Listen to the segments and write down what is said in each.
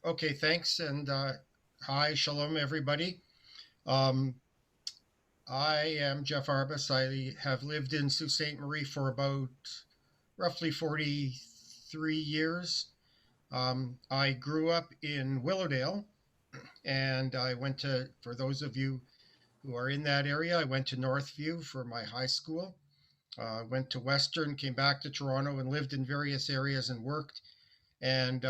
Okay, thanks. And hi, shalom, everybody. Um, I am Jeff Arbus. I have lived in Sault Ste. Marie for about roughly 43 years. I grew up in Willowdale, and I went to, for those of you who are in that area, I went to Northview for my high school. Went to Western, came back to Toronto, and lived in various areas and worked. And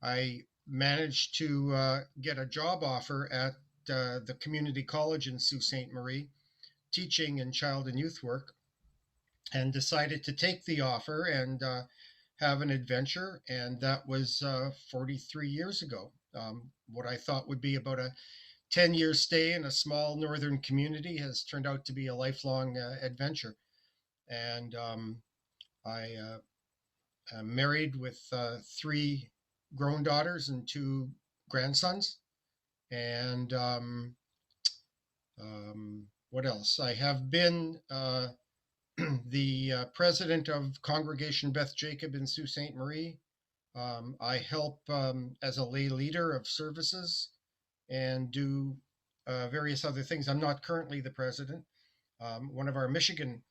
I managed to get a job offer at the community college in Sault Ste. Marie, teaching in child and youth work, and decided to take the offer and have an adventure. And that was 43 years ago. What I thought would be about a 10-year stay in a small northern community has turned out to be a lifelong adventure. And I am married with three grown daughters and two grandsons. And what else? I have been the president of Congregation Beth Jacob in Sault Ste. Marie. I help as a lay leader of services and do various other things. I'm not currently the president. One of our Michigan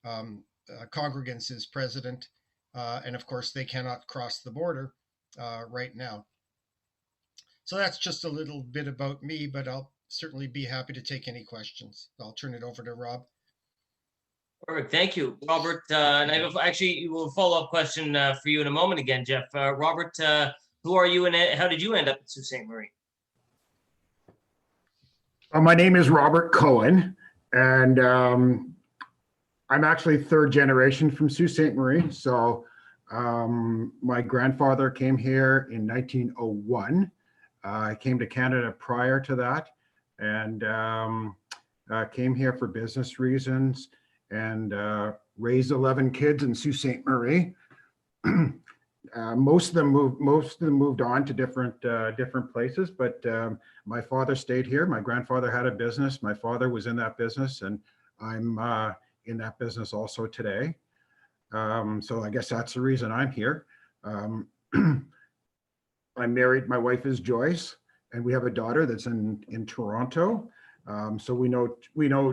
congregants is president, and of course, they cannot cross the border right now. So that's just a little bit about me, but I'll certainly be happy to take any questions. I'll turn it over to Rob. Perfect. Thank you, Robert. And I have actually will follow-up question for you in a moment again, Jeff. Robert, who are you and how did you end up at Sault Ste. Marie? My name is Robert Cohen, and I'm actually third generation from Sault Ste. Marie. So my grandfather came here in 1901. I came to Canada prior to that, and came here for business reasons, and raised 11 kids in Sault Ste. Marie. Most of them moved on to different places, but my father stayed here. My grandfather had a business. My father was in that business, and I'm in that business also today. So I guess that's the reason I'm here. I'm married. My wife is Joyce, and we have a daughter that's in Toronto. So we know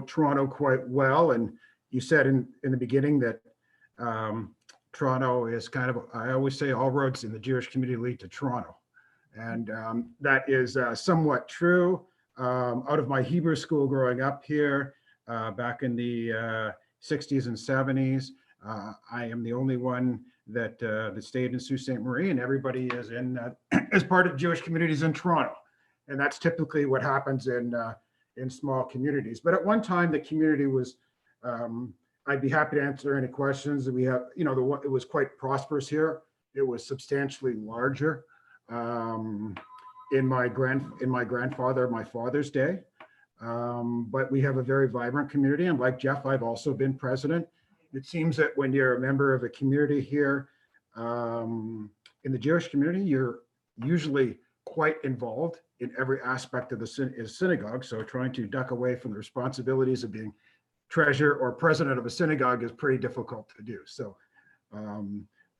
Toronto quite well. And you said in the beginning that Toronto is kind of, I always say all roads in the Jewish community lead to Toronto. And that is somewhat true. Out of my Hebrew school growing up here back in the 60s and 70s, I am the only one that stayed in Sault Ste. Marie, and everybody is in as part of Jewish communities in Toronto. And that's typically what happens in small communities. But at one time, the community was, I'd be happy to answer any questions that we have. You know, it was quite prosperous here. It was substantially larger in my father's day. But we have a very vibrant community. And like Jeff, I've also been president. It seems that when you're a member of a community here in the Jewish community, you're usually quite involved in every aspect of the synagogue. So trying to duck away from the responsibilities of being treasurer or president of a synagogue is pretty difficult to do. So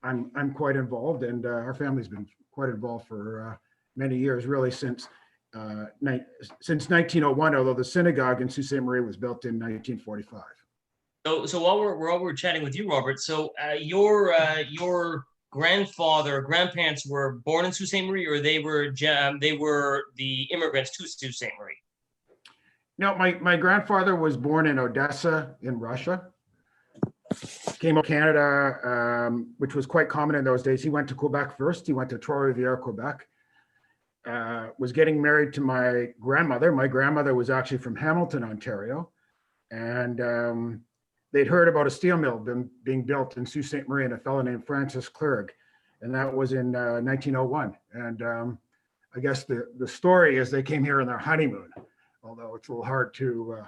I'm quite involved, and our family's been quite involved for many years, really since 1901, although the synagogue in Sault Ste. Marie was built in 1945. So while we're chatting with you, Robert, so your grandfather or grandparents were born in Sault Ste. Marie, or they were the immigrants to Sault Ste. Marie? No, my grandfather was born in Odessa in Russia. Came to Canada, which was quite common in those days. He went to Quebec first. He went to Trois-Rivières, Quebec. Was getting married to my grandmother. My grandmother was actually from Hamilton, Ontario. And they'd heard about a steel mill being built in Sault Ste. Marie, and a fellow named Francis Clerg. And that was in 1901. And I guess the story is they came here on their honeymoon, although it's a little hard to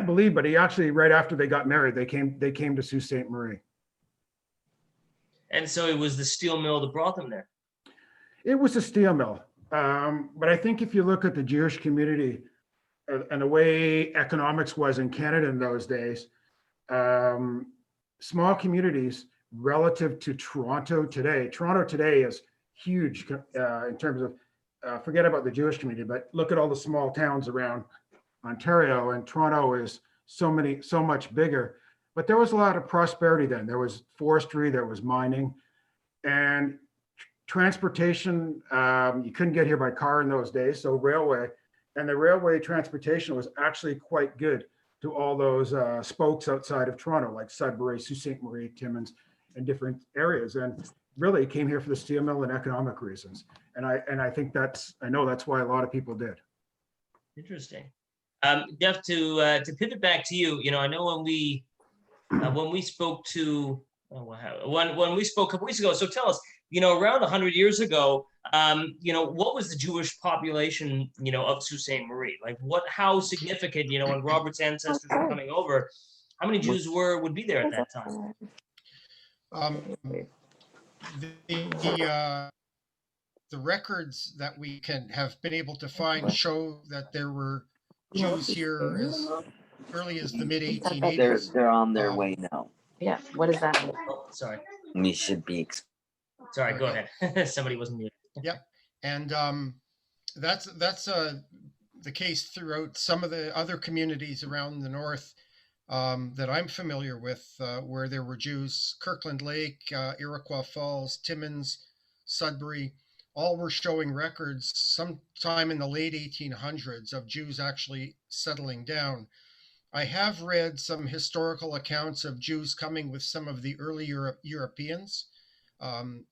believe, but he actually, right after they got married, they came to Sault Ste. Marie. And so it was the steel mill that brought them there. It was a steel mill. But I think if you look at the Jewish community and the way economics was in Canada in those days, small communities relative to Toronto today is huge in terms of, forget about the Jewish community, but look at all the small towns around Ontario, and Toronto is so much bigger. But there was a lot of prosperity then. There was forestry, there was mining, and transportation. You couldn't get here by car in those days, so railway, and the railway transportation was actually quite good to all those spokes outside of Toronto, like Sudbury, Sault Ste. Marie, Timmins, and different areas. And really came here for the steel mill and economic reasons. And I think I know that's why a lot of people did. Interesting. Jeff, to pivot back to you, I know when we spoke to, when we spoke a couple weeks ago, so tell us, around 100 years ago, what was the Jewish population, of Sault Ste. Marie? Like how significant, when Robert's ancestors were coming over, how many Jews would be there at that time? The records that we have been able to find show that there were Jews here as early as the mid 1880s. They're on their way now. Yeah, what is that? Oh, sorry. We should be. Sorry, go ahead. Somebody wasn't muted. Yep, and that's the case throughout some of the other communities around the north that I'm familiar with, where there were Jews. Kirkland Lake, Iroquois Falls, Timmins, Sudbury, all were showing records sometime in the late 1800s of Jews actually settling down. I have read some historical accounts of Jews coming with some of the early Europeans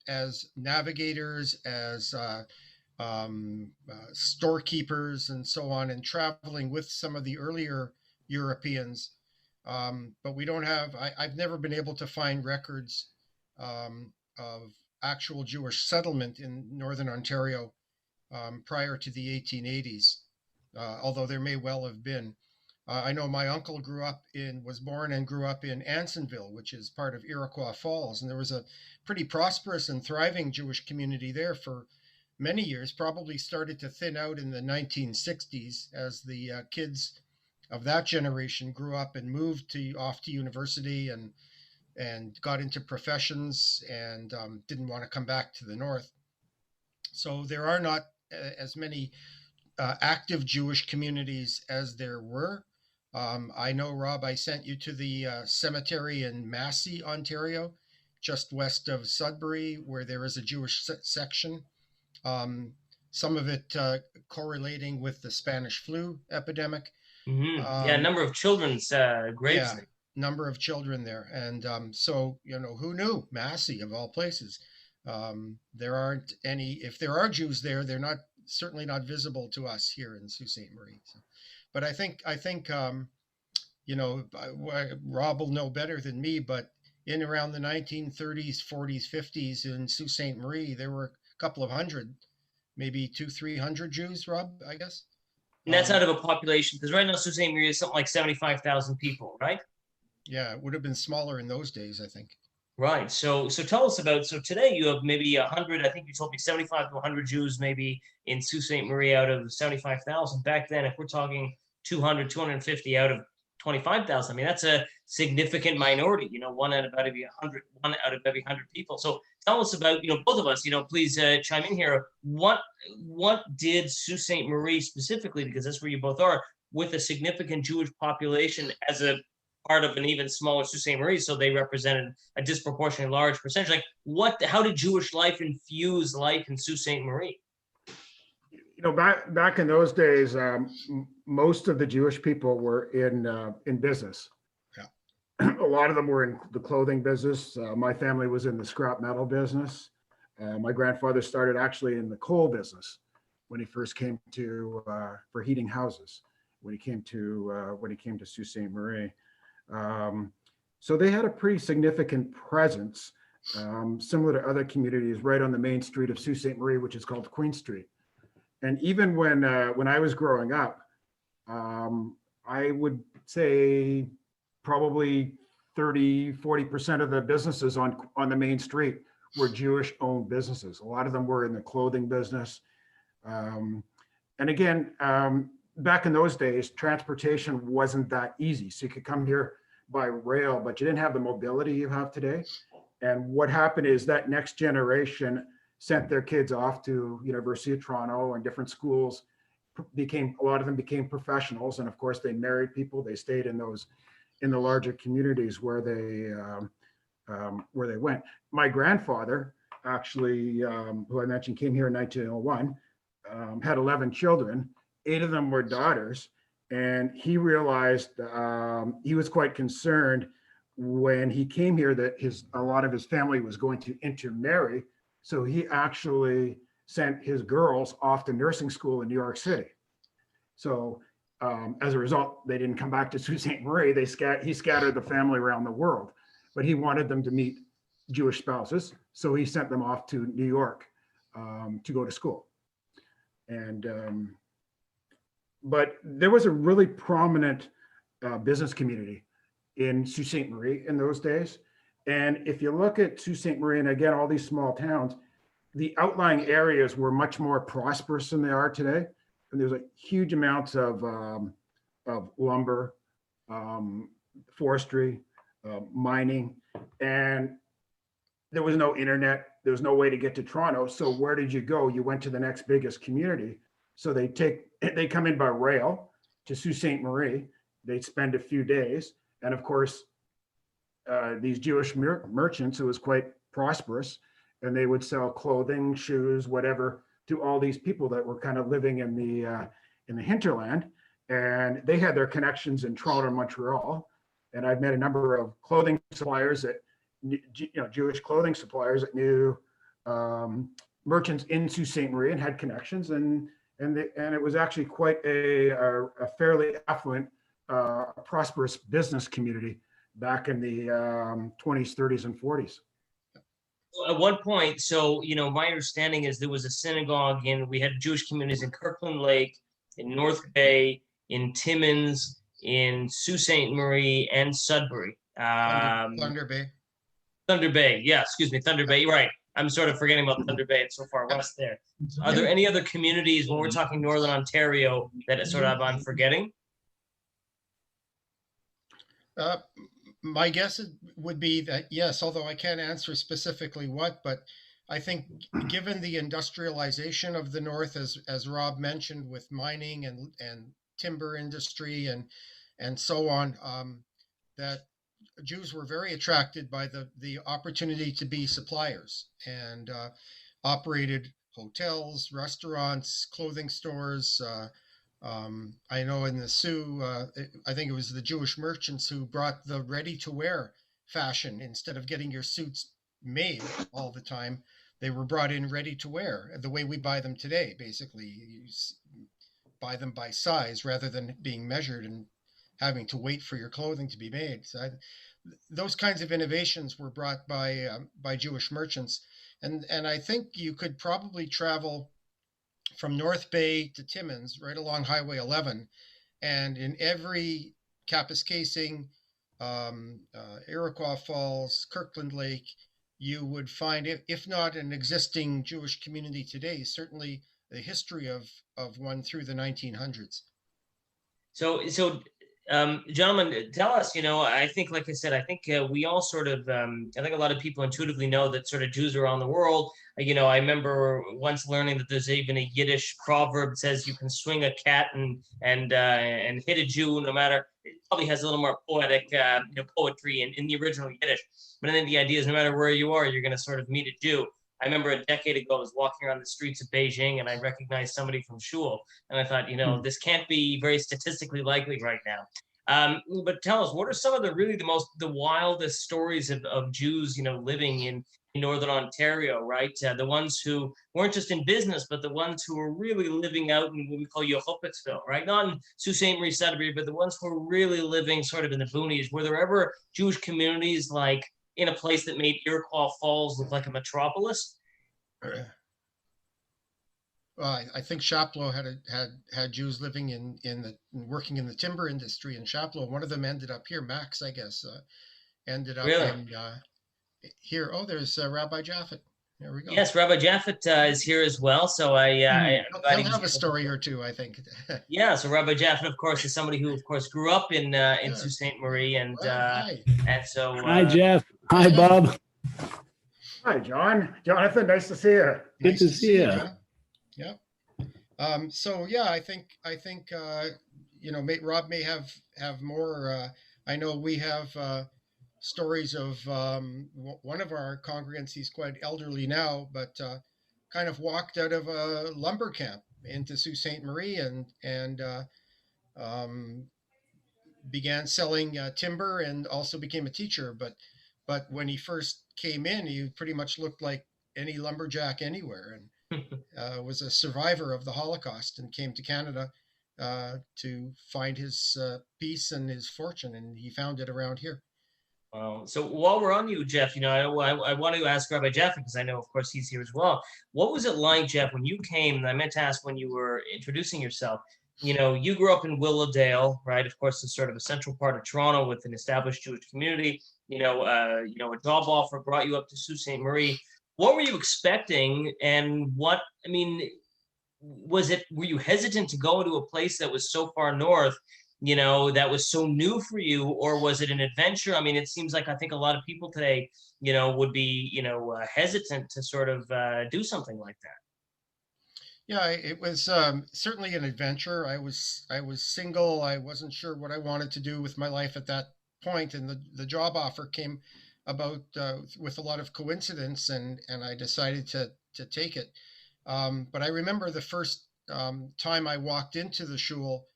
as navigators, as storekeepers, and so on, and traveling with some of the earlier Europeans. But we don't have, I've never been able to find records of actual Jewish settlement in Northern Ontario prior to the 1880s, although there may well have been. I know my uncle was born and grew up in Ansonville, which is part of Iroquois Falls, and there was a pretty prosperous and thriving Jewish community there for many years. Probably started to thin out in the 1960s as the kids of that generation grew up and moved off to university and got into professions and didn't want to come back to the north. So there are not as many active Jewish communities as there were. I know, Rob, I sent you to the cemetery in Massey, Ontario, just west of Sudbury, where there is a Jewish section. Some of it correlating with the Spanish flu epidemic. Mm-hmm. Yeah, a number of children's graves. Yeah, number of children there. And so, who knew? Massey, of all places. There aren't any, if there are Jews there, they're certainly not visible to us here in Sault Ste. Marie. So, but I think Rob will know better than me, but in around the 1930s, 40s, 50s in Sault Ste. Marie, there were a couple of hundred, maybe 200-300 Jews, Rob, I guess. And that's out of a population, because right now Sault Ste. Marie is something like 75,000 people, right? Yeah, it would have been smaller in those days, I think. Right. So tell us about, so today you have maybe 100, I think you told me 75 to 100 Jews maybe in Sault Ste. Marie out of 75,000. Back then, if we're talking 200, 250 out of 25,000, I mean, that's a significant minority, one out of every 100 people. So tell us about, both of us, please chime in here. What did Sault Ste. Marie specifically, because that's where you both are, with a significant Jewish population as a part of an even smaller Sault Ste. Marie, so they represented a disproportionately large percentage. Like how did Jewish life infuse life in Sault Ste. Marie? Back in those days, most of the Jewish people were in business. Yeah. A lot of them were in the clothing business. My family was in the scrap metal business. My grandfather started actually in the coal business when he first came to for heating houses. When he came to Sault Ste. Marie, so they had a pretty significant presence, similar to other communities, right on the main street of Sault Ste. Marie, which is called Queen Street. And even when I was growing up, I would say probably 30-40% of the businesses on the main street were Jewish-owned businesses. A lot of them were in the clothing business. And again, back in those days, transportation wasn't that easy. So you could come here by rail, but you didn't have the mobility you have today. And what happened is that next generation sent their kids off to University of Toronto and different schools. A lot of them became professionals, and of course they married people. They stayed in the larger communities where they went. My grandfather actually, who I mentioned, came here in 1901, had 11 children. 8 of them were daughters, and he realized he was quite concerned when he came here that a lot of his family was going to intermarry. So he actually sent his girls off to nursing school in New York City. So as a result, they didn't come back to Sault Ste. Marie. He scattered the family around the world, but he wanted them to meet Jewish spouses. So he sent them off to New York to go to school. And but there was a really prominent business community in Sault Ste. Marie in those days. And if you look at Sault Ste. Marie, and again, all these small towns, the outlying areas were much more prosperous than they are today. And there's a huge amounts of lumber, forestry, mining, and there was no internet. There was no way to get to Toronto. So where did you go? You went to the next biggest community. So they come in by rail to Sault Ste. Marie. They'd spend a few days. And of course, these Jewish merchants, it was quite prosperous, and they would sell clothing, shoes, whatever, to all these people that were kind of living in the hinterland. And they had their connections in Toronto and Montreal. And I've met a number of clothing suppliers that, Jewish clothing suppliers that knew merchants in Sault Ste. Marie and had connections. And it was actually quite a fairly affluent, prosperous business community back in the 20s, 30s, and 40s. At one point, so, my understanding is there was a synagogue we had Jewish communities in Kirkland Lake, in North Bay, in Timmins, in Sault Ste. Marie, and Sudbury. Thunder Bay. Thunder Bay, yeah, excuse me, Thunder Bay, you're right. I'm sort of forgetting about Thunder Bay. It's so far west there. Are there any other communities when we're talking Northern Ontario that I'm forgetting? My guess would be that yes, although I can't answer specifically what, but I think given the industrialization of the North, as Rob mentioned, with mining and timber industry and so on, that Jews were very attracted by the opportunity to be suppliers and operated hotels, restaurants, clothing stores. I know in the Sioux, I think it was the Jewish merchants who brought the ready-to-wear fashion. Instead of getting your suits made all the time, they were brought in ready-to-wear, the way we buy them today. Basically, you buy them by size rather than being measured and having to wait for your clothing to be made. So those kinds of innovations were brought by Jewish merchants, and I think you could probably travel from North Bay to Timmins, right along Highway 11, and in every Kapuskasing, Iroquois Falls, Kirkland Lake, you would find, if not an existing Jewish community today, certainly the history of one through the 1900s. So, gentlemen, tell us, I think, like I said, I think we all sort of, I think a lot of people intuitively know that sort of Jews around the world. I remember once learning that there's even a Yiddish proverb that says you can swing a cat and hit a Jew no matter. It probably has a little more poetic, poetry in the original Yiddish. But then the idea is no matter where you are, you're going to sort of meet a Jew. I remember a decade ago, I was walking around the streets of Beijing and I recognized somebody from shul. And I thought, this can't be very statistically likely right now. But tell us, what are some of the wildest stories of Jews, living in Northern Ontario, right? The ones who weren't just in business, but the ones who were really living out in what we call Yehopitzville, right? Not in Sault Ste. Marie, Sudbury, but the ones who were really living sort of in the boonies. Were there ever Jewish communities like in a place that made Iroquois Falls look like a metropolis? Well, I think Chapleau had Jews living in working in the timber industry in Chapleau. One of them ended up here. Max, I guess, ended up in here. Oh, there's Rabbi Jaffet. There we go. Yes, Rabbi Jaffet is here as well. So He'll have a story or two, I think. Yeah. So Rabbi Jaffet, of course, is somebody who, of course, grew up in Sault Ste. Marie, and Well, hi. and so Hi, Jeff. Hi, Bob. Hi, John. Jonathan, nice to see you. Good Nice to see you. John. Yeah. So yeah, I think Rob may have more. I know we have stories of one of our congregants. He's quite elderly now, but kind of walked out of a lumber camp into Sault Ste. Marie and um, began selling timber and also became a teacher. But when he first came in, he pretty much looked like any lumberjack anywhere, and was a survivor of the Holocaust and came to Canada to find his peace and his fortune, and he found it around here. So while we're on you, Jeff, I want to ask Rabbi Jeff, because I know, of course, he's here as well. What was it like, Jeff, when you came? And I meant to ask when you were introducing yourself. You grew up in Willowdale, right? Of course, it's sort of a central part of Toronto with an established Jewish community. A job offer brought you up to Sault Ste. Marie. What were you expecting? And were you hesitant to go to a place that was so far north, that was so new for you, or was it an adventure? I mean, it seems like I think a lot of people today, would be, hesitant to sort of do something like that. Yeah, it was certainly an adventure. I was single. I wasn't sure what I wanted to do with my life at that point, and the job offer came about with a lot of coincidence, and I decided to take it. But I remember the first time I walked into the shul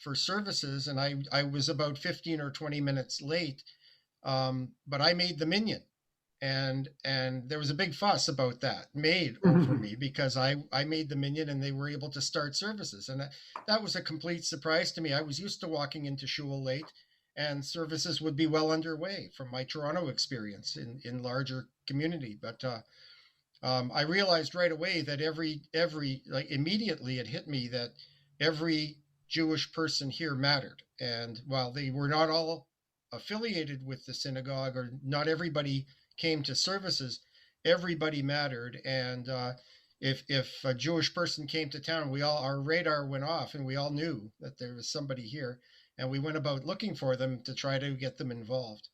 for services, and I was about 15 or 20 minutes late, but I made the minyan. And there was a big fuss about that made over me because I made the minyan and they were able to start services. And that was a complete surprise to me. I was used to walking into shul late and services would be well underway from my Toronto experience in larger community. But I realized right away that immediately it hit me that every Jewish person here mattered. And while they were not all affiliated with the synagogue, or not everybody came to services, everybody mattered. And if a Jewish person came to town, our radar went off and we all knew that there was somebody here, and we went about looking for them to try to get them involved.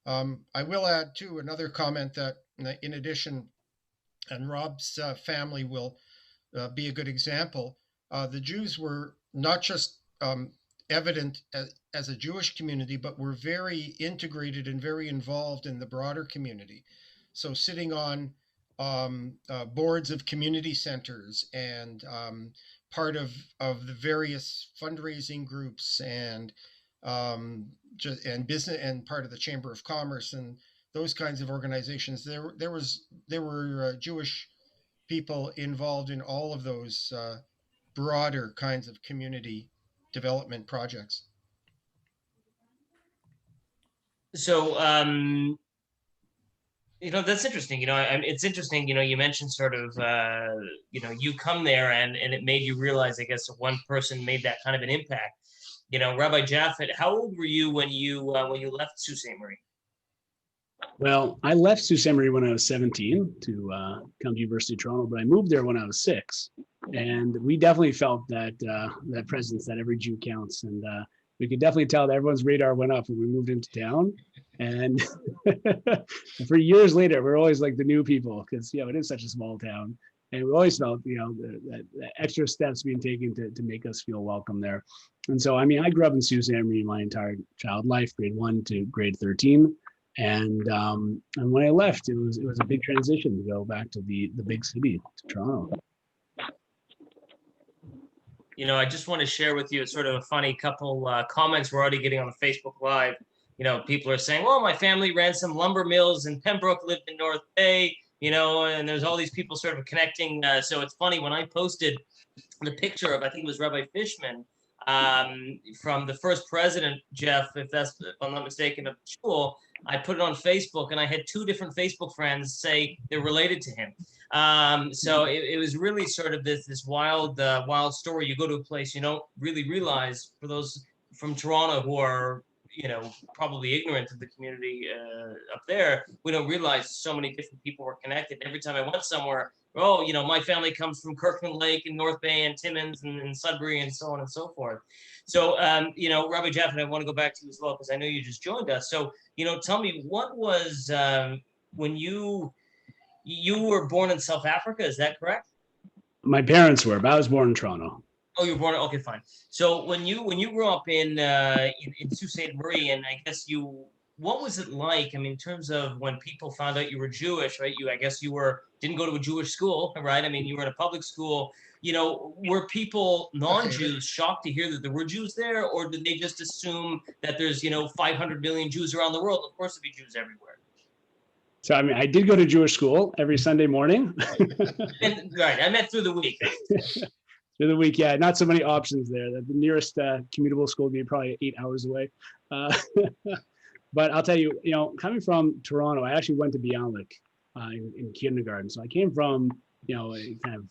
I will add too another comment that in addition, and Rob's family will be a good example, the Jews were not just evident as a Jewish community, but were very integrated and very involved in the broader community. So sitting on boards of community centers and part of the various fundraising groups and business and part of the Chamber of Commerce and those kinds of organizations. There were Jewish people involved in all of those broader kinds of community development projects. So, that's interesting. It's interesting, you mentioned sort of, you come there and it made you realize, I guess, one person made that kind of an impact. Rabbi Jaffet, how old were you when you left Sault Ste. Marie? Well, I left Sault Ste. Marie when I was 17 to come to University of Toronto, but I moved there when I was 6. And we definitely felt that that presence that every Jew counts. And we could definitely tell that everyone's radar went up when we moved into town. And for years later, we're always like the new people because, it is such a small town. And we always felt, the extra steps being taken to make us feel welcome there. And so, I grew up in Sault Ste. Marie my entire child life, grade 1 to grade 13. And when I left, it was a big transition to go back to the big city, to Toronto. I just want to share with you sort of a funny couple comments we're already getting on the Facebook Live. People are saying, well, my family ran some lumber mills and Pembroke lived in North Bay, and there's all these people sort of connecting. So it's funny when I posted the picture of, I think it was Rabbi Fishman, from the first president, Jeff, if I'm not mistaken, of the shul, I put it on Facebook and I had 2 different Facebook friends say they're related to him. So it was really sort of this wild story. You go to a place you don't really realize, for those from Toronto who are, probably ignorant of the community up there, we don't realize so many different people were connected. Every time I went somewhere, my family comes from Kirkland Lake and North Bay and Timmins and Sudbury and so on and so forth. So, Rabbi Jeff, and I want to go back to you as well, because I know you just joined us. So, tell me, what was when you You were born in South Africa, is that correct? My parents were, but I was born in Toronto. Oh, you were born. Okay, fine. So when you grew up in Sault Ste. Marie, and I guess what was it like? I mean, in terms of when people found out you were Jewish, right? I guess you didn't go to a Jewish school, right? I mean, you were in a public school. Were people non-Jews shocked to hear that there were Jews there, or did they just assume that there's 500 million Jews around the world? Of course, there'd be Jews everywhere. So, I mean, I did go to Jewish school every Sunday morning. Right, I meant through the week. Through the week, yeah, not so many options there. The nearest commutable school would be probably 8 hours away. But I'll tell you, coming from Toronto, I actually went to Bialik in kindergarten. So I came from, a kind of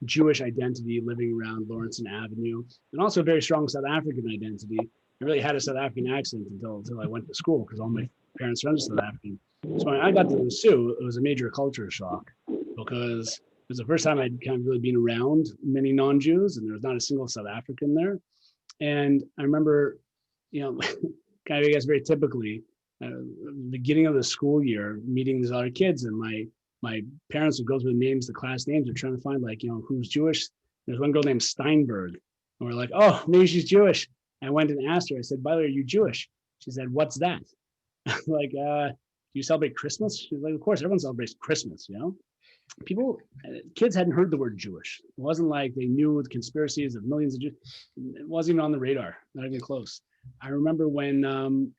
Jewish identity living around Lawrence Avenue, and also a very strong South African identity. I really had a South African accent until I went to school, because all my parents are South African. So when I got to the Sioux, it was a major culture shock, because it was the first time I'd kind of really been around many non-Jews, and there was not a single South African there. And I remember, kind of, I guess, very typically, beginning of the school year, meeting these other kids, and my parents would go through the class names, and trying to find, like, who's Jewish. There's one girl named Steinberg, and we're like, oh, maybe she's Jewish. I went and asked her, I said, by the way, are you Jewish? She said, what's that? Like, do you celebrate Christmas? She's like, of course, everyone celebrates Christmas, kids hadn't heard the word Jewish. It wasn't like they knew the conspiracies of millions of Jews. It wasn't even on the radar, not even close. I remember when I think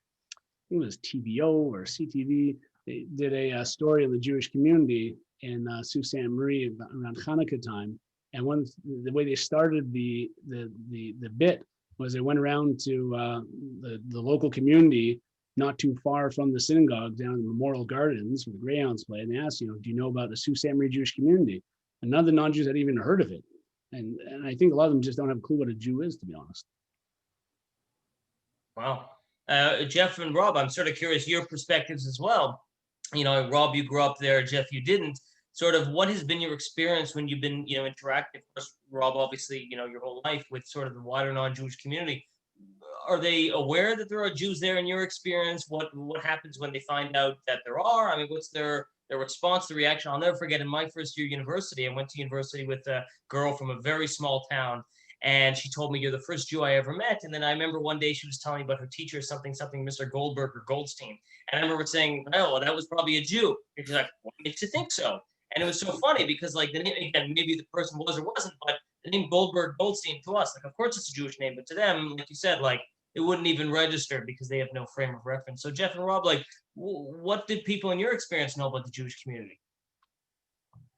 it was TVO or CTV, they did a story on the Jewish community in Sault Ste. Marie around Hanukkah time. And the way they started the bit was they went around to the local community not too far from the synagogue down in Memorial Gardens where the Greyhounds play, and they asked, do you know about the Sault Ste. Marie Jewish community? And none of the non-Jews had even heard of it. And I think a lot of them just don't have a clue what a Jew is, to be honest. Wow. Jeff and Rob, I'm sort of curious your perspectives as well. Rob, you grew up there. Jeff, you didn't. Sort of what has been your experience when you've been, interacting? Of course, Rob, obviously, your whole life with sort of the wider non-Jewish community. Are they aware that there are Jews there in your experience? What happens when they find out that there are? I mean, what's their response, the reaction? I'll never forget in my first year university, I went to university with a girl from a very small town, and she told me, you're the first Jew I ever met. And then I remember one day she was telling me about her teacher, something, Mr. Goldberg or Goldstein. And I remember saying, oh, well, that was probably a Jew. And she's like, what makes you think so? And it was so funny because, like, the name, again, maybe the person was or wasn't, but the name Goldberg, Goldstein, to us, like, of course it's a Jewish name, but to them, like you said, like, it wouldn't even register because they have no frame of reference. So Jeff and Rob, like, what did people in your experience know about the Jewish community?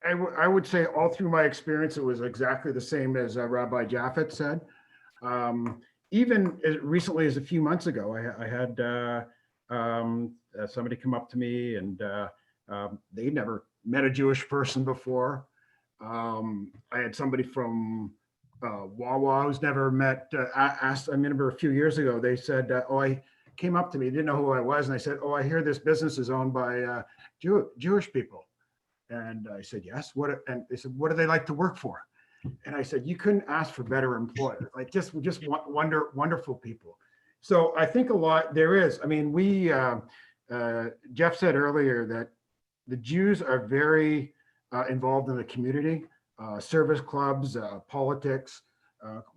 I would say all through my experience, it was exactly the same as Rabbi Jaffet said. Even as recently as a few months ago, I had somebody come up to me, and they never met a Jewish person before. I had somebody from Wawa who's never met, asked, I remember a few years ago, they said, I came up to me, didn't know who I was. And I said, I hear this business is owned by Jewish people. And I said, yes. And they said, what do they like to work for? And I said, you couldn't ask for better employers, like just wonderful people. So I think a lot there is, I mean, Jeff said earlier that the Jews are very involved in the community, service clubs, politics,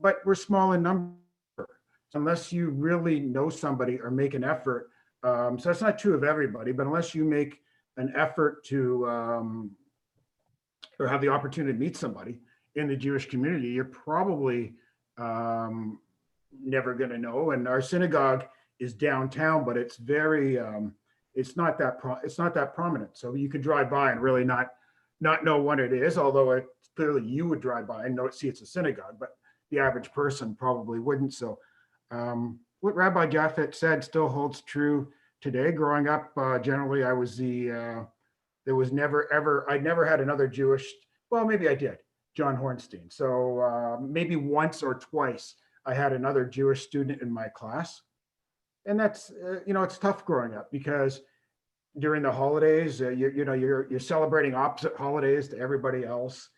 but we're small in number. Unless you really know somebody or make an effort, so that's not true of everybody, but unless you make an effort to or have the opportunity to meet somebody in the Jewish community, you're probably never going to know. And our synagogue is downtown, but it's very it's not that prominent. So you could drive by and really not know what it is, although clearly you would drive by and see it's a synagogue, but the average person probably wouldn't. So what Rabbi Jaffet said still holds true today. Growing up, generally I was there was I'd never had another Jewish, well, maybe I did, John Hornstein. So maybe once or twice I had another Jewish student in my class. And that's, it's tough growing up because during the holidays, you're celebrating opposite holidays to everybody else.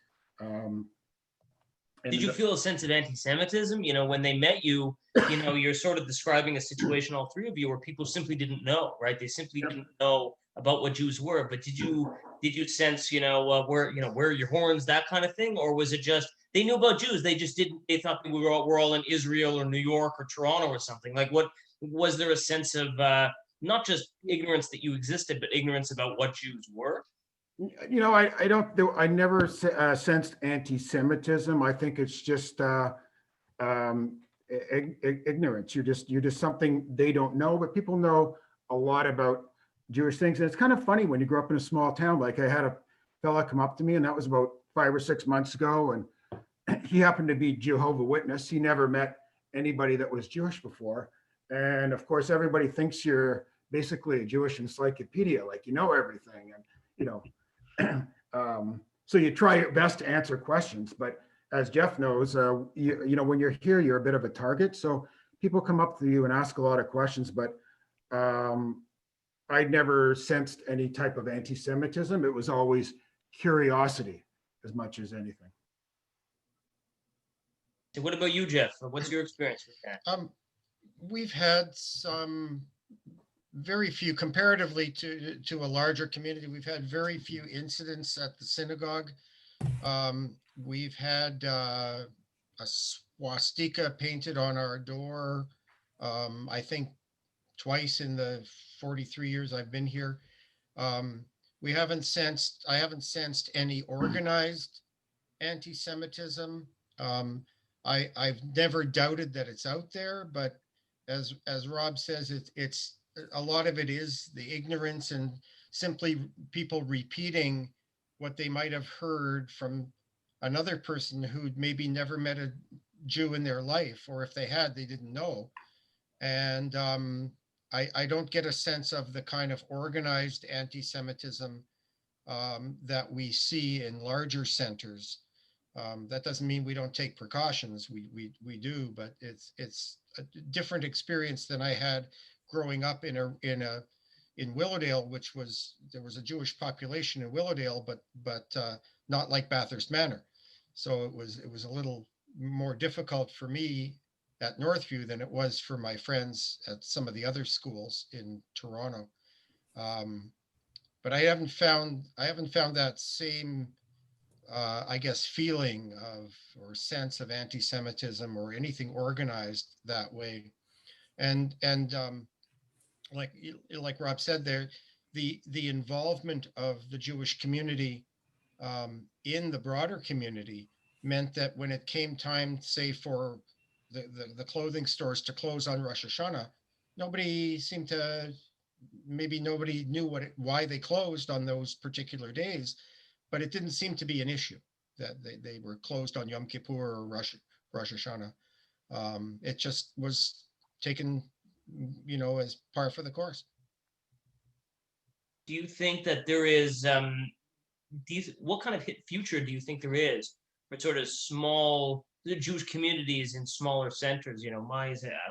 Did you feel a sense of anti-Semitism? When they met you, you're sort of describing a situation, all three of you, where people simply didn't know, right? They simply didn't know about what Jews were. But did you did you sense, where are your horns, that kind of thing? Or was it just they knew about Jews? They just didn't, they thought we were all in Israel or New York or Toronto or something. Like, what was there a sense of not just ignorance that you existed, but ignorance about what Jews were? I never sensed anti-Semitism. I think it's just ignorance. You're just something they don't know, but people know a lot about Jewish things. And it's kind of funny when you grow up in a small town. Like, I had a fella come up to me, and that was about 5 or 6 months ago, and he happened to be Jehovah's Witness. He never met anybody that was Jewish before. And of course, everybody thinks you're basically a Jewish encyclopedia, like you know everything. And, so you try your best to answer questions. But as Jeff knows, when you're here, you're a bit of a target. So people come up to you and ask a lot of questions, but I never sensed any type of anti-Semitism. It was always curiosity as much as anything. So what about you, Jeff? What's your experience with that? We've had some very few, comparatively to a larger community, we've had very few incidents at the synagogue. We've had a swastika painted on our door, I think twice in the 43 years I've been here. I haven't sensed any organized anti-Semitism. I've never doubted that it's out there, but as Rob says, it's a lot of it is the ignorance and simply people repeating what they might have heard from another person who'd maybe never met a Jew in their life, or if they had, they didn't know. And I don't get a sense of the kind of organized anti-Semitism that we see in larger centers. That doesn't mean we don't take precautions. We do, but it's a different experience than I had growing up in Willowdale, there was a Jewish population in Willowdale, but not like Bathurst Manor. So it was a little more difficult for me at Northview than it was for my friends at some of the other schools in Toronto. But I haven't found that same I guess feeling of or sense of anti-Semitism or anything organized that way. And like Rob said there, the involvement of the Jewish community in the broader community meant that when it came time, say, for the clothing stores to close on Rosh Hashanah, nobody knew why they closed on those particular days, but it didn't seem to be an issue that they were closed on Yom Kippur or Rosh Hashanah. It just was taken, as par for the course. Do you think that there is, what kind of future do you think there is for sort of small Jewish communities in smaller centers? I don't know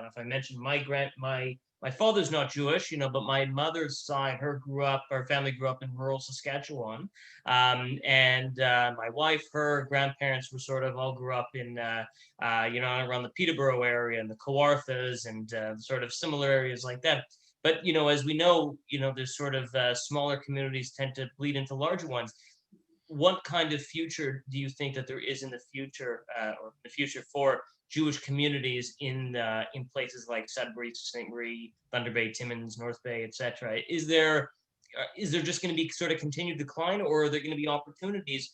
if I mentioned my father's not Jewish, but my mother's side, her family grew up in rural Saskatchewan. And my wife, her grandparents were sort of all grew up in, around the Peterborough area and the Kawarthas and sort of similar areas like that. But, as we know, there's sort of smaller communities tend to bleed into larger ones. What kind of future do you think that there is in the future for Jewish communities in places like Sudbury, Sault Ste. Marie, Thunder Bay, Timmins, North Bay, etc.? Is there just going to be sort of continued decline, or are there going to be opportunities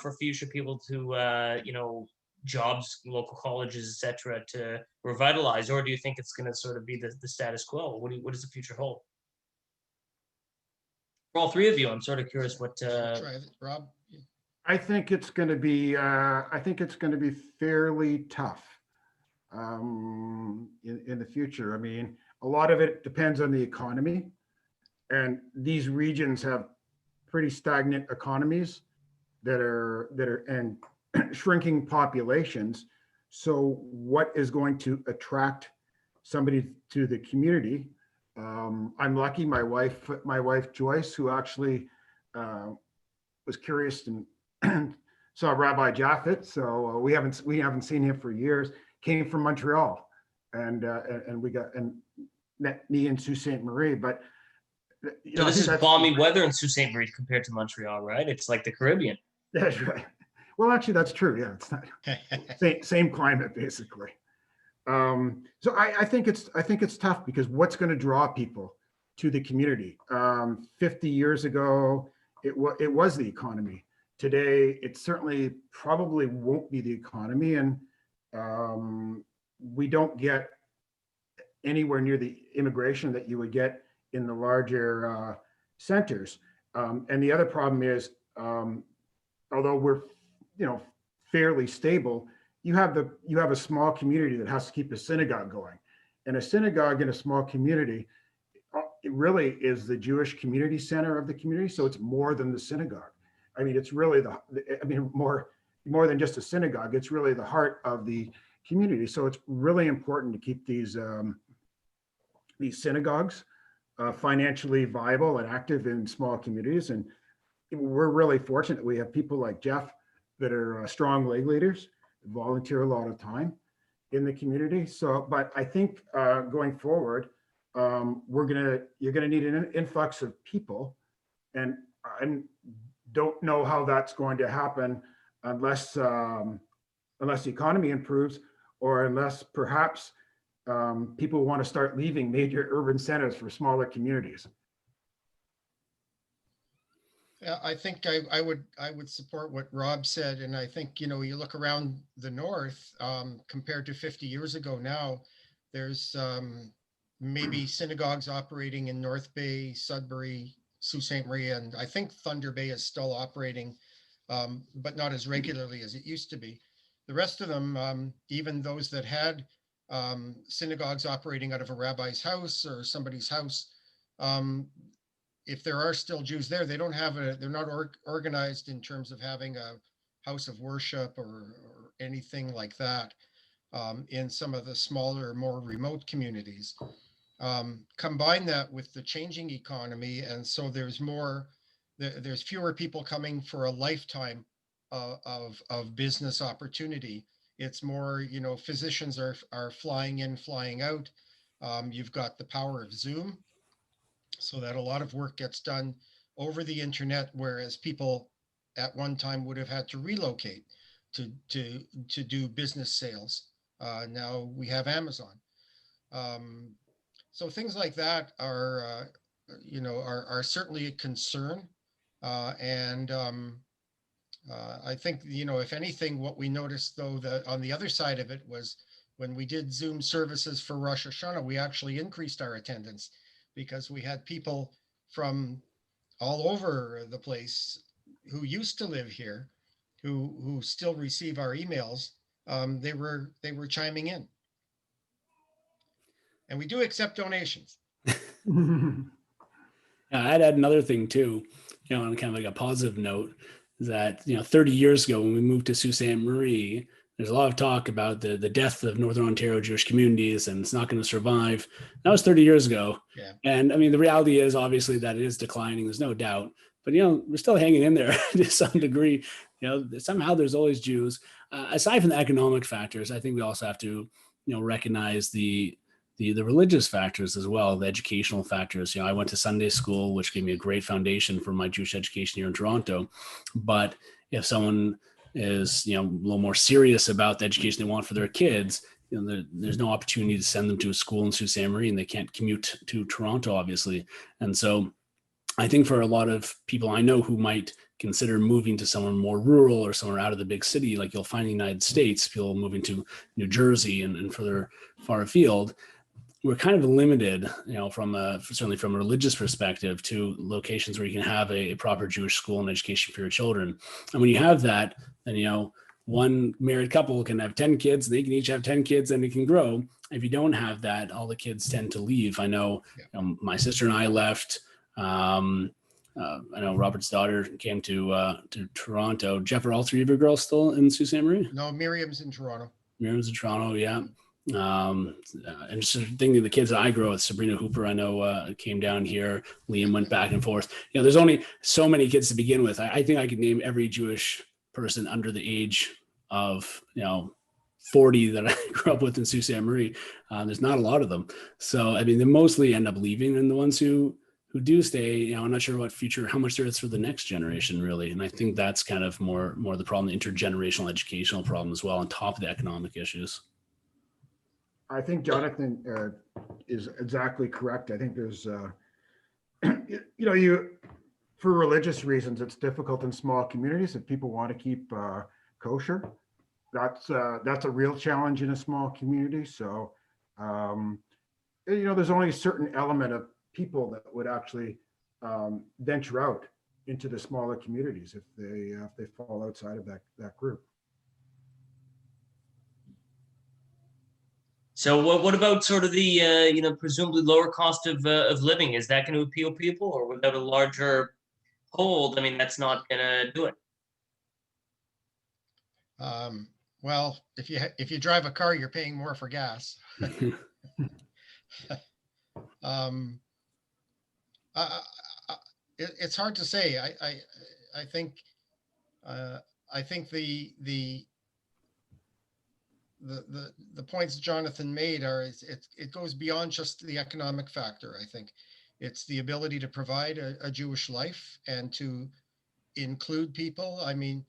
for future people to jobs, local colleges, etc., to revitalize, or do you think it's going to sort of be the status quo? What does the future hold? For all three of you, I'm sort of curious what. Try it, Rob. I think it's going to be fairly tough in the future. I mean, a lot of it depends on the economy, and these regions have pretty stagnant economies that are and shrinking populations. So what is going to attract somebody to the community? I'm lucky. My wife Joyce, who actually was curious and saw Rabbi Jaffet. So we haven't seen him for years. Came from Montreal, and met me in Sault Ste. Marie. But you So know, I this think is that's- balmy weather in Sault Ste. Marie compared to Montreal, right? It's like the Caribbean. That's right. Well, actually, that's true. Yeah, it's not same climate basically. So I think it's tough because what's going to draw people to the community? 50 years ago, it was the economy. Today, it certainly probably won't be the economy, and we don't get anywhere near the immigration that you would get in the larger centers. And the other problem is, although we're, you know, fairly stable, you have a small community that has to keep a synagogue going, and a synagogue in a small community, it really is the Jewish community center of the community. So it's more than the synagogue. I mean, it's really more than just a synagogue. It's really the heart of the community. So it's really important to keep these synagogues financially viable and active in small communities. And we're really fortunate. We have people like Jeff that are strong lay leaders, volunteer a lot of time in the community. So, but I think going forward, you're gonna need an influx of people, and I don't know how that's going to happen unless the economy improves, or unless perhaps people want to start leaving major urban centers for smaller communities. Yeah, I think I would support what Rob said, and I think, you know, you look around the north, compared to 50 years ago now, there's maybe synagogues operating in North Bay, Sudbury, Sault Ste. Marie, and I think Thunder Bay is still operating, but not as regularly as it used to be. The rest of them, even those that had synagogues operating out of a rabbi's house or somebody's house, if there are still Jews there, they don't have they're not organized in terms of having a house of worship or anything like that in some of the smaller, more remote communities. Combine that with the changing economy, and so there's fewer people coming for a lifetime of business opportunity. It's more, you know, physicians are flying in, flying out. You've got the power of Zoom, so that a lot of work gets done over the internet, whereas people at one time would have had to relocate to do business sales. Now we have Amazon. So things like that are, you know, are certainly a concern. And I think, you know, if anything, what we noticed though, that on the other side of it was when we did Zoom services for Rosh Hashanah, we actually increased our attendance because we had people from all over the place who used to live here, who still receive our emails. They were chiming in. And we do accept donations. I'd add another thing too, you know, on kind of like a positive note, that, you know, 30 years ago when we moved to Sault Ste. Marie, there's a lot of talk about the death of Northern Ontario Jewish communities and it's not going to survive. That was 30 years ago. Yeah. And I mean, the reality is obviously that it is declining. There's no doubt. But, you know, we're still hanging in there to some degree. You know, somehow there's always Jews. Aside from the economic factors, I think we also have to, you know, recognize the religious factors as well, the educational factors. You know, I went to Sunday school, which gave me a great foundation for my Jewish education here in Toronto. But if someone is, you know, a little more serious about the education they want for their kids, you know, there's no opportunity to send them to a school in Sault Ste. Marie, and they can't commute to Toronto, obviously. And so I think for a lot of people I know who might consider moving to somewhere more rural or somewhere out of the big city, like you'll find in the United States, people moving to New Jersey and further far afield, we're kind of limited, you know, certainly from a religious perspective, to locations where you can have a proper Jewish school and education for your children. And when you have that, then, you know, one married couple can have 10 kids, they can each have 10 kids and it can grow. If you don't have that, all the kids tend to leave. I know, you know, my sister and I left. I know Robert's daughter came to Toronto. Jeff, are all three of your girls still in Sault Ste. Marie? No, Miriam's in Toronto. Miriam's in Toronto, yeah. And just thinking of the kids that I grew up with, Sabrina Hooper, I know came down here. Liam went back and forth. You know, there's only so many kids to begin with. I think I could name every Jewish person under the age of, you know, 40 that I grew up with in Sault Ste. Marie. There's not a lot of them. So, I mean, they mostly end up leaving, and the ones who do stay, I'm not sure what future, how much there is for the next generation, really. And I think that's kind of more the problem, the intergenerational educational problem as well, on top of the economic issues. I think Jonathan is exactly correct. I think there's, for religious reasons, it's difficult in small communities if people want to keep kosher. That's a real challenge in a small community. So, there's only a certain element of people that would actually venture out into the smaller communities if they fall outside of that group. So what about sort of the presumably lower cost of living? Is that going to appeal people, or without a larger hold? I mean, that's not going to do it. Well, if you drive a car, you're paying more for gas. It's hard to say. I think the points Jonathan made are it goes beyond just the economic factor. I think it's the ability to provide a Jewish life and to include people. I mean,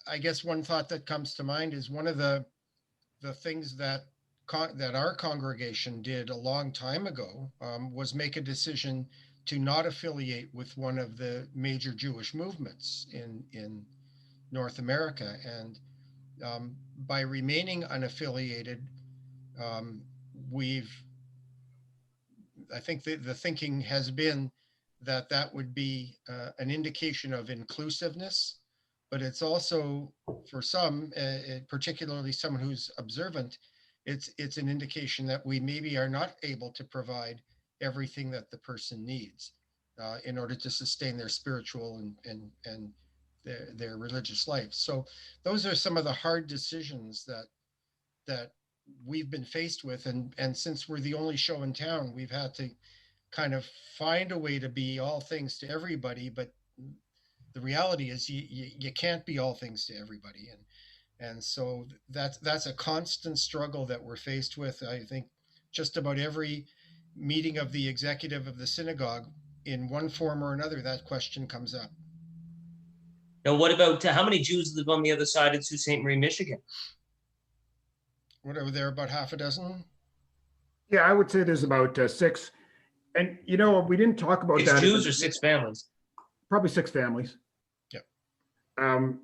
I guess one thought that comes to mind is one of the things that our congregation did a long time ago was make a decision to not affiliate with one of the major Jewish movements in North America. And by remaining unaffiliated, I think the thinking has been that would be an indication of inclusiveness, but it's also, for some, particularly someone who's observant, it's an indication that we maybe are not able to provide everything that the person needs in order to sustain their spiritual and their religious life. So those are some of the hard decisions that we've been faced with. And since we're the only show in town, we've had to kind of find a way to be all things to everybody. But the reality is you can't be all things to everybody. And so that's a constant struggle that we're faced with. I think just about every meeting of the executive of the synagogue, in one form or another, that question comes up. Now, what about how many Jews live on the other side in Sault Ste. Marie, Michigan? What are there, about half a dozen? Yeah, I would say there's about 6. And we didn't talk about 6 that. Jews or 6 families? Probably 6 families. Yep. And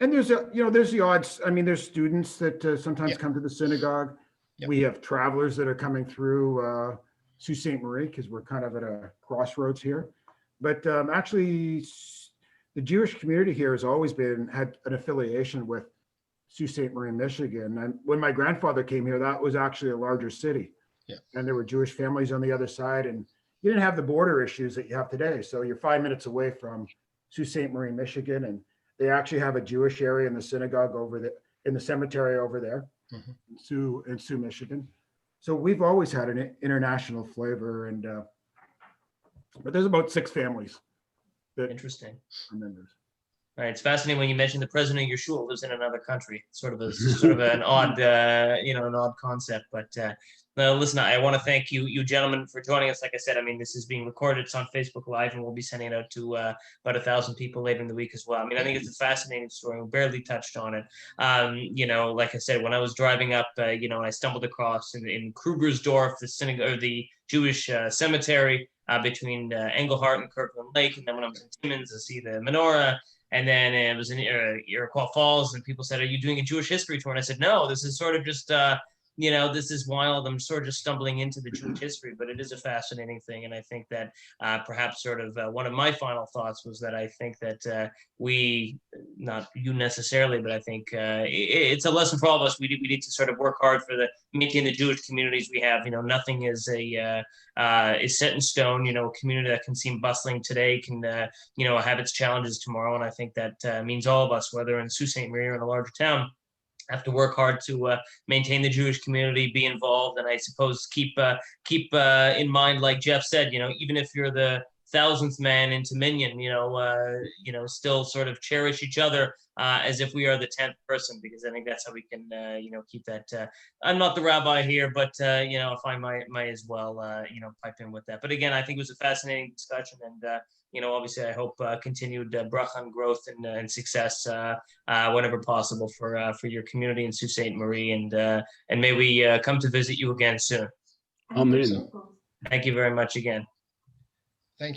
there's the odds. I mean, there's students that sometimes Yep. come to the synagogue. Yep. We have travelers that are coming through Sault Ste. Marie because we're kind of at a crossroads here. But actually, the Jewish community here has always had an affiliation with Sault Ste. Marie, Michigan. And when my grandfather came here, that was actually a larger city. Yeah. And there were Jewish families on the other side, and you didn't have the border issues that you have today. So you're 5 minutes away from Sault Ste. Marie, Michigan, and they actually have a Jewish area in the synagogue in the cemetery over there, mm-hmm. in Sioux, Michigan. So we've always had an international flavor, and but there's about 6 families. Interesting. Are members. All right, it's fascinating when you mentioned the president of your shul lives in another country. Sort of an odd, an odd concept. But listen, I want to thank you gentlemen for joining us. Like I said, I mean, this is being recorded. It's on Facebook Live, and we'll be sending it out to about 1,000 people later in the week as well. I mean, I think it's a fascinating story. We barely touched on it. Like I said, when I was driving up, I stumbled across in Krugersdorf, the synagogue, or the Jewish cemetery between Engelhart and Kirkland Lake, and then when I was in Timmins to see the menorah. And then it was in Iroquois Falls, and people said, "Are you doing a Jewish history tour?" And I said, "No, this is sort of just, this is wild. I'm sort of just stumbling into the Jewish history, but it is a fascinating thing." And I think that perhaps sort of one of my final thoughts was that I think that we, not you necessarily, but I think it's a lesson for all of us. We need to sort of work hard for maintain the Jewish communities we have. Nothing is is set in stone. A community that can seem bustling today can, have its challenges tomorrow. And I think that means all of us, whether in Sault Ste. Marie or in a larger town, have to work hard to maintain the Jewish community, be involved, and I suppose keep in mind, like Jeff said, even if you're the thousandth man into Minyan, still sort of cherish each other as if we are the 10th person, because I think that's how we can, keep that. I'm not the rabbi here, but, if I might as well, pipe in with that. But again, I think it was a fascinating discussion, and, obviously I hope continued bracha and growth and success whenever possible for your community in Sault Ste. Marie, and may we come to visit you again soon. Amen. Thank you very much again.